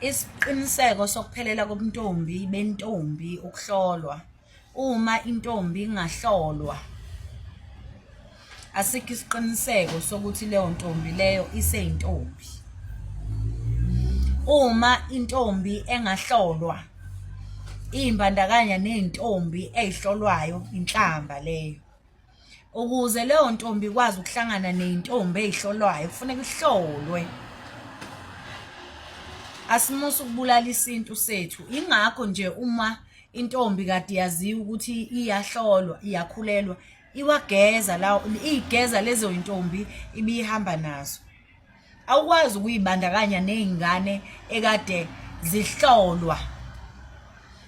Isiqiniseko sokuphelela kobuntombi bentombi ukuhlolwa. Uma intombi ingahlolwa, asikho isiqiniseko sokuthi leyo ntombi leyo iseyintombi. Uma intombi engahlolwa, iyimbandakanya ney'ntombi ey'hlolwayo inhlamba leyo. Ukuze leyo ntombi ikwazi ukuhlangana ney'ntombi ey'hlolwayo kufuneka ihlolwe. Asimusa ukubulala isintu sethu. Ingakho nje uma intombi kade yaziwa ukuthi iyahlolwa, iyakhulelwa, iwageza lawo, iy'geza lezo y'ntombi ibihamba nazo. Awukwazi ukuy'bandakanya ney'ngane ekade zihlolwa,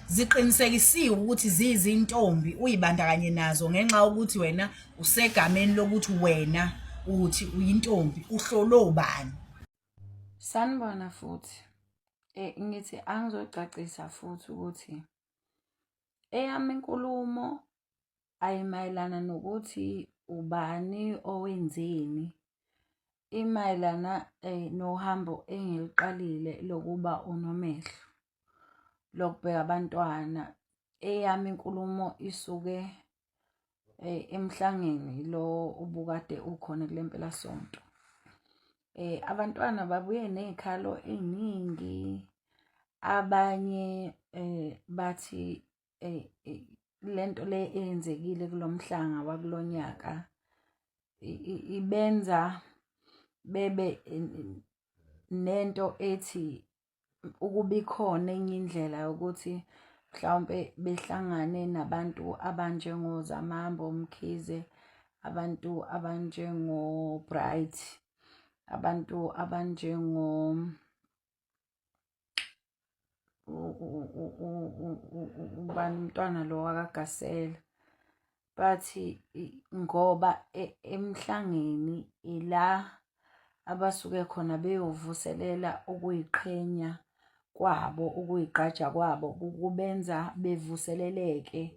ziqinisekisiwe ukuthi zizintombi uy'bandakanye nazo ngenxa yokuthi wena usegameni lokuthi wena uthi uyintombi, uhlolo bani. Sanibona futhi. Ngithi angizocacisa futhi ukuthi eyami inkulumo ayimayelana nokuthi ubani owenzeni, imayelana nohambo engiliqalile lokuba unomehlo lokubheka abantwana. Eyami inkulumo isuke emhlangeni lo ubukade ukhona kule mpelasonto. Abantwana babuye ney'khalo ey'ningi. Abanye bathi lento le eyenzekile kulo mhlanga wakulo nyaka ibenza bebe nento ethi ukuba ikhona enye indlela yokuthi mhlawumpe behlangane nabantu abanjengoZamambo Mkhize, abantu abanjengo-Bright, abantu abanjengo ubani umntwana lo wakaGasela. Bathi ngoba emhlangeni ila abasuke khona beyovuselela ukuy'qhenya kwabo, ukuy'gqaja kwabo, kubenza bevuseleleke,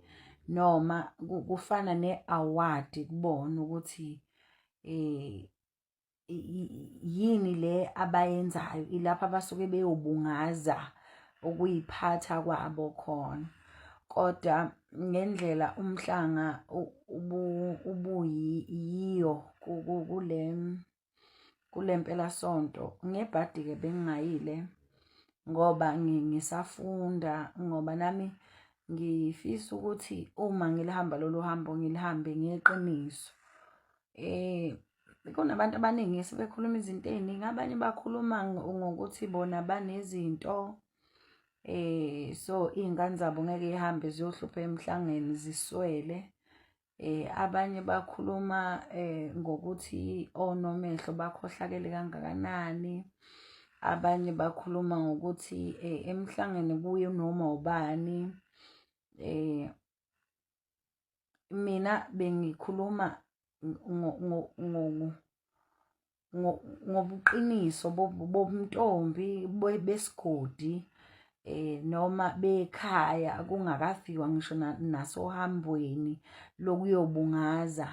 noma kufana ne-award kubona ukuthi yini le abayenzayo, ilapho abasuke beyobungaza ukuy'phatha kwabo khona. Kodwa ngendlela umhlanga ubuyiyo kule mpelasonto, ngebhadi-ke bengingayile ngoba ngisafunda, ngoba nami ngifisa ukuthi uma ngilihamba lolu hambo ngilihambe ngeqiniso. Kunabantu abaningi sebekhuluma izinto ey'ningi, abanye bakhuluma ngokuthi bona banezinto so iy'ngane zabo ngeke y'hambe ziyohlupha emhlangeni ziswele. Abanye bakhuluma ngokuthi onomehlo bakhohlakele kangakanani. Abanye bakhuluma ngokuthi emhlangeni kuye noma ubani. Mina bengikhuluma ngobuqiniso bobuntombi besigodi, noma bekhaya kungakafikwa ngisho nasohambweni lokuyobungaza.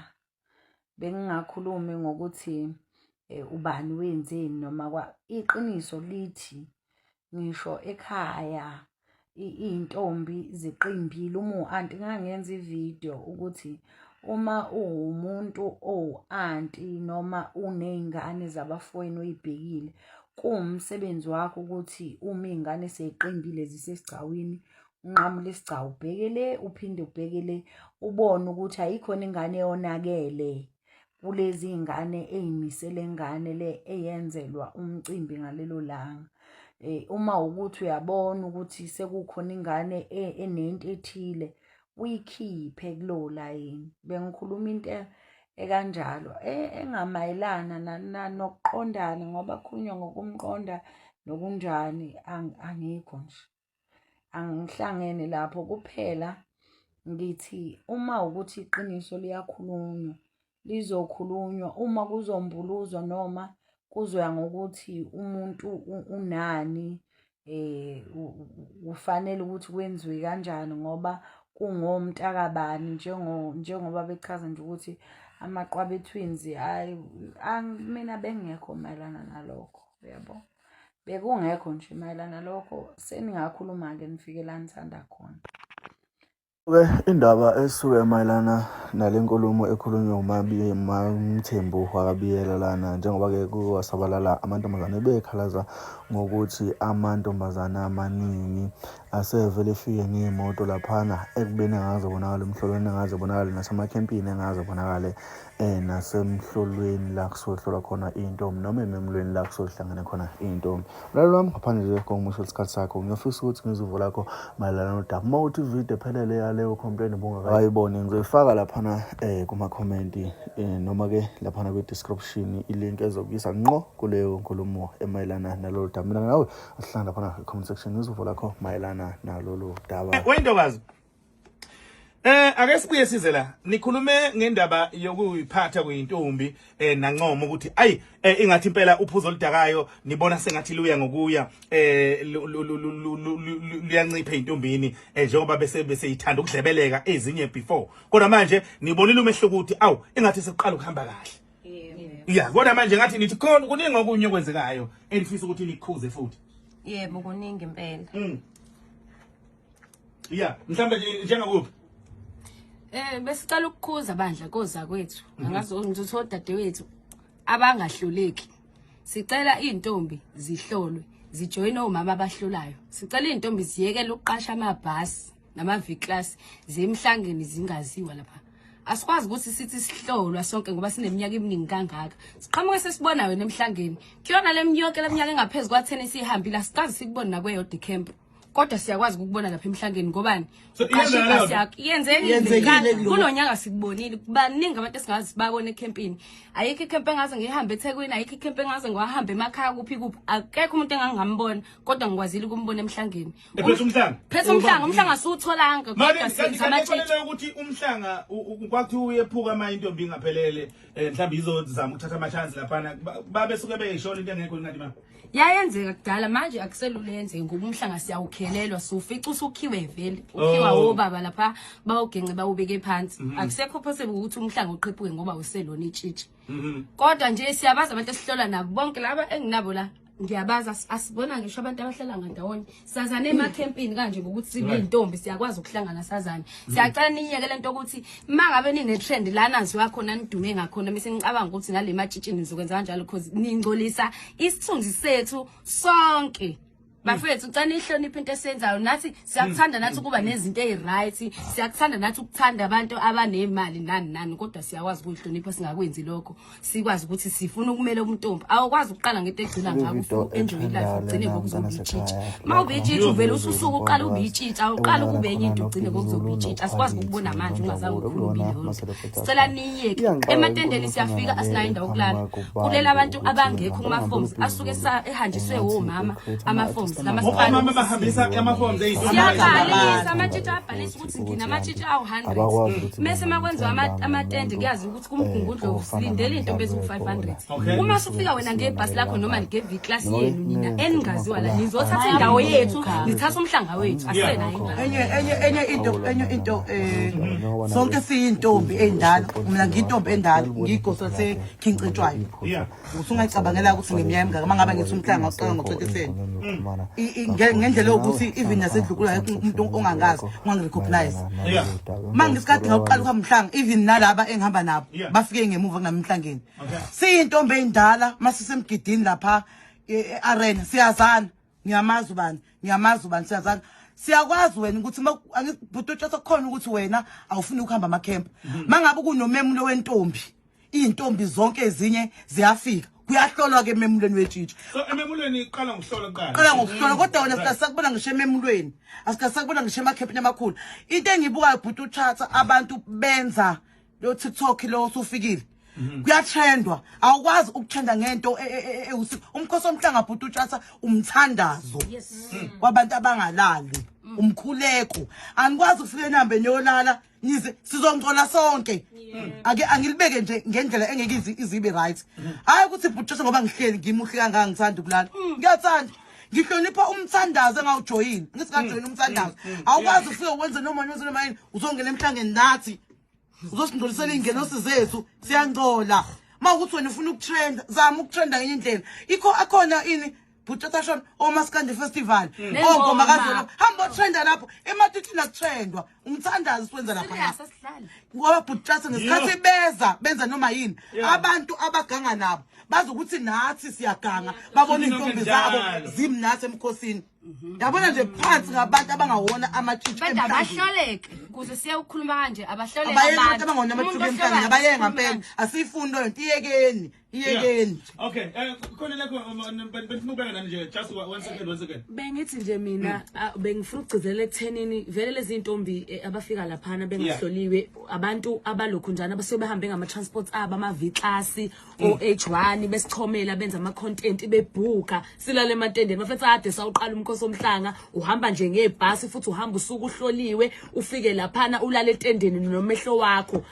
Bengingakhulumi ngokuthi ubani wenzeni noma iqiniso lithi ngisho ekhaya iy'ntombi ziqimbile. Uma u-anti ngangenza ividiyo ukuthi uma uwumuntu owu-anti noma uney'ngane zabafowenu oy'bhekile, kuwumsebenzi wakho ukuthi uma iy'ngane sey'qimbile zisesigcawini, unqamule isigcawu ubheke le, uphinde ubheke le, ubone ukuthi ayikhona ingane eyonakele kulezi y'ngane ey'misele ngane le eyenzelwa umcimbi ngalelo langa. Uma ukuthi uyabona ukuthi sekukhona ingane enento ethile, uyikhiphe kulowo layini. Bengikhuluma into ekanjalo engamayelana nokuqondana, ngoba kukhulunywa ngokumqonda nokunjani, angikho nje, angihlangene lapho. Kuphela ngithi uma ukuthi iqiniso liyakhulunywa, lizokhulunywa. Uma kuzombuluzwa noma kuzoya ngokuthi umuntu unani, kufanele ukuthi kwenziwe kanjani ngoba kungomntakabani, njengoba bechaza nje ukuthi amaqwabe twins. Hhayi, mina bengekho mayelana nalokho, uyabo. bekungekho nje mayelana lokho seningakhuluma-ke nifike la nithanda khona. Indaba esuke mayelana nale nkulumo ekhulunywa uMthembu wakabiyela lana, njengoba-ke kuwasabalala amantombazane bekhalaza ngokuthi amantombazane amaningi asevele efike ngey'moto laphana ekubeni engazobonakala emhlolweni, engazobonakala nasemakhempini, engazobonakale nasemhlolweni la kusohlolwa khona iy'ntombi noma ememulweni la kusohlangane khona iy'ntombi. Mlaleli wami, ngaphandle nje kongimusho isikhathi sakho, ngiyafisa ukuthi ngizuvo lakho mayelana nodaba. Uma uthi ividiyo ephelele yaleyo complaint bungakayiboni, ngizoyifaka laphana kuma-comment noma-ke laphana kwi-description ilink ezokuyisa ngqo kuleyo nkulumo emayelana nalolu daba. Mina nawe asihlangane laphana comment section ngizuvo lakho mayelana nalolu daba. Wentokazi, ake sibuye size la nikhulume ngendaba yokuyiphatha kweyintombi nancomo ukuthi ayi ingathi impela uphuzo oludakayo nibona sengathi luya ngokuya luyancipha eyintombini njengoba bese yithanda ukudlebeleka ezinye before, kodwa manje nibonile umehluko ukuthi awu ingathi sekuqala ukuhamba kahle. Yeah, kodwa manje ngathi nithi khona kuningi okunye okwenzekayo enifisa ukuthi nikhuze futhi. Yebo, kuningi impela. Yeah, mhlambe njengakuphi? Besicela ukukhuza bandla koza kwethu. Angazi ngizotho odadewethu abangahluleki. Sicela intombi zihlolwe, zijoyine omama abahlolayo. Sicela intombi ziyekele uqasha amabhasi nama-V-class zemhlangeni zingaziwa lapha. Asikwazi ukuthi sithi sihlolwa sonke ngoba sineminyaka eminingi kangaka. Siqhamuke sesibona wena emhlangeni. Kuyona leminyaka engaphezulu kwa-10 esihambile, asikazi sikubona nakweyodi camp. Kodwa siyakwazi ukubona lapha emhlangeni ngobani? Yenzekile kulonyaka sikubonile baningi abantu esingazi sibabona ecampini. Ayikho icamp engaze ngihambe eThekwini, ayikho icamp engaze ngiwahambe emakhaya kuphi akekho umuntu engangambona, kodwa ngikwazile ukumbona emhlangeni. Phethe umhlanga asiwutholanga kodwa senza amatshe ukuthi umhlanga kwathi uyephuka ama intombi ngaphelele mhlawumbe izozama ukuthatha ama-chance laphana babe suke beyishona into engekho ngathi ma yayenzeka kudala, manje akuselule yenzeke ngoba umhlanga siyawukhelelwa, siwufica usukhiwe vele ukhiwa obaba lapha bawugenge bawubeke phansi. Akusekho possible ukuthi umhlanga uqhephuke ngoba uselona itshitshi. Kodwa nje siyabaza abantu esihlola nabo bonke laba enginabo la, ngiyabaza asibona ngisho abantu abahlala ngandawonye sazana emacampini kanje ngokuthi sibiyintombi siyakwazi ukuhlangana sazana. Siyacela niyeke lento ukuthi mangabe nine trend la nazi wakhona nidume ngakhona bese ngicabanga ukuthi ngale matshitshini nizokwenza kanjalo because ningcolisa isithunzi sethu sonke. Bafethu ucane ihlonipha into esenzayo, nathi siyakuthanda nathi ukuba nezinto eziright, siyakuthanda nathi ukuthanda abantu abanemali nani kodwa siyakwazi ukuhlonipha singakwenzi lokho. Sikwazi ukuthi sifuna ukumela umuntombi awukwazi ukuqala ngento egcina ngakho enjoy life ugcine ngokuzobitshitshi. Mawubitshitshi uvela ususuka uqala ubitshitshi awuqala kube enye into ugcine ngokuzobitshitshi. Asikwazi ukubona manje ungazange ukhulumile yona. Sicela niyeke ematendeni siyafika asinayo indawo yokulala. Kulela abantu abangekho kuma forms asuke ehanjiswe omama ama forms. Mama bahambisa ama-forms siyabhalisa amatshitshi abhalisa ukuthi ngina amatshitshi awu-100 mese makwenziwa amatende kuyazi ukuthi kumgungundlovu silindele intombi eziwu-500. Uma sufika wena ngebhasi lakho noma nge-V-class yenu nina eningaziwa la nizothatha indawo yethu nithatha umhlanga wethu asenayo enye into sonke siyintombi endala. Mina ngiyintombi endala ngiyigosa se-King Cetshwayo. Usungayicabangela ukuthi ngeminyaka emingaka mangabe ngithi umhlanga uqala ngo-27 ngendlela yokuthi even nasedlukula umuntu ongangazi ungangirecognize. Mangisikade ngawuqala ukuhamba umhlanga even nalaba engihamba nabo bafike ngemuva kunami emhlangeni. Siyintombi endala masisemgidini lapha arena siyazana, ngiyamazi ubani siyazana. Siyakwazi wena ukuthi angibhuti khona ukuthi wena awufuni ukuhamba amakhempa. Mangabe kunomemulo wentombi, intombi zonke ezinye ziyafika kuyahlolwa ke ememulweni wetshitshi. So ememulweni qala ngokuhlola kuqala. Qala ngokuhlola kodwa wena sikasakubona ngisho ememulweni. Asikasakubona ngisho emakhempini amakhulu. Into engiyibukayo bhuti uChatha abantu benza lo TikTok lo usufikile. Kuyatrendwa. Awukwazi ukutrenda ngento umkhosi omhlanga bhuti uChatha umthandazo kwabantu abangalali. Umkhuleko angikwazi ukufika enambeni yolala nize sizongcola sonke. Ake angilibeke nje ngendlela engeke izibe right. Hayi ukuthi bhuti ngoba ngihleli ngimuhle kangaka ngithanda ukulala. Ngiyathanda ngihlonipha umthandazo engawujoyini ngisingajoyini umthandazo. Awukwazi ukufika ukwenza noma yini uzongena emhlangeni nathi uzosindlulisela ingenosi zethu siyangcola. Mawukuthi wena ufuna ukutrenda zama ukutrenda ngenye indlela. Akona ini Butchata Omaskandi Festival. Nengoma. Ngoma kaZulu. Hamba trenda lapho. Emathuthini akutrendwa. Umthandazi siwenza lapha. Serious asihlali. Ngoba butchata ngesikhathi benza noma yini. Abantu abaganga nabo bazokuthi nathi siyaganga babona intombi zabo zimnathi emkhosini. Yabona nje phansi ngabantu abangawona amachichi Benda abahloleke kuze siya ukukhuluma kanje abahloleke abantu abangawona amachichi emhlanga abaye ngempela asifundo lento iyekeni. Okay, khona lakho benifuna nani nje just 1 second. Bengithi nje mina bengifuna ukugcizela ekuthenini vele lezi intombi abafika laphana bengahloliwe abantu abalokhu njana basuke behambe ngama transport aba ama V-class o H1 besichomela benza ama content bebhuka silale ematendeni mafethu ade sawuqala umkhosi omhlanga uhamba nje ngebhasi futhi uhamba usuku uhloliwe ufike laphana ulale etendeni nomehlo wakho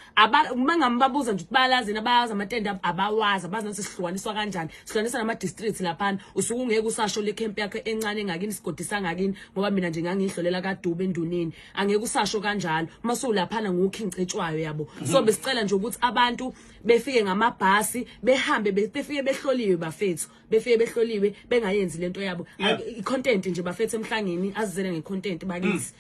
uma ngambabuza nje balazi nabayazi amatende abawazi abazi sihlukaniswa kanjani sihlukanisa nama districts laphana usuku ungeke usasho le camp yakhe encane ngakini sigodisa ngakini ngoba mina nje ngangihlolela kaDube enduneni angeke usasho kanjalo maso laphana ngokhincetshwayo yabo so besicela nje ukuthi abantu befike ngamabhasi behambe befike behloliwe bafethu befike behloliwe bengayenzi lento yabo i content nje bafethu emhlangeni azizele nge content bakithi